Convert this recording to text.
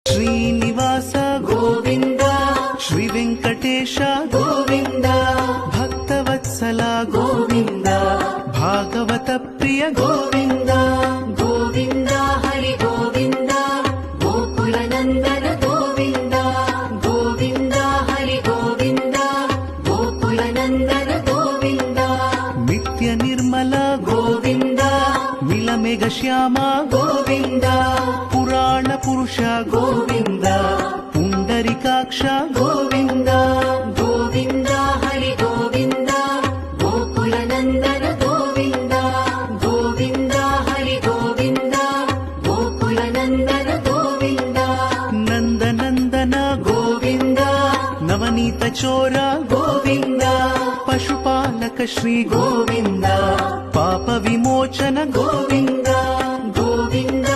ಶ್ರೀನಿವಾಸ ಗೋವಿಂದ ಶ್ರೀ ವೆಂಕಟೇಶ ಗೋವಿಂದ ಭಕ್ತವತ್ಸಲ ಗೋವಿಂದ ಭಾಗವತ ಪ್ರಿಯ ಗೋವಿಂದ ಗೋವಿಂದ ಹರಿ ಗೋವಿಂದ ಗೋಕುಲ ನಂದನ ಗೋವಿಂದ ಗೋವಿಂದ ಹರಿ ಗೋವಿಂದ ಗೋಕುಲ ನಂದನ ಗೋವಿಂದ ನಿತ್ಯ ನಿರ್ಮಲ ಗೋವಿಂದ ಮಿಲಮೆಘ ಶ್ಯಾಮ ಗೋವಿಂದ ಪುರಾಣ ಪುರುಷ ಗೋವಿಂದ ಪುಂಡರಿಕಾಕ್ಷ ಗೋವಿಂದ ಗೋವಿಂದ ಹರಿ ಗೋವಿಂದ ಗೋಕುಲ ನಂದನ ಗೋವಿಂದ ಗೋವಿಂದ ಹರಿ ಗೋವಿಂದ ಗೋಕುಲ ನಂದನ ಗೋವಿಂದ ನಂದನಂದನ ಗೋವಿಂದ ನವನೀತ ಚೋರ ಗೋವಿಂದ ಪಶುಪಾಲಕ ಶ್ರೀ ಗೋವಿಂದ ಪಾಪ ವಿಮೋಚನ ಗೋವಿಂದ ಗೋವಿಂದ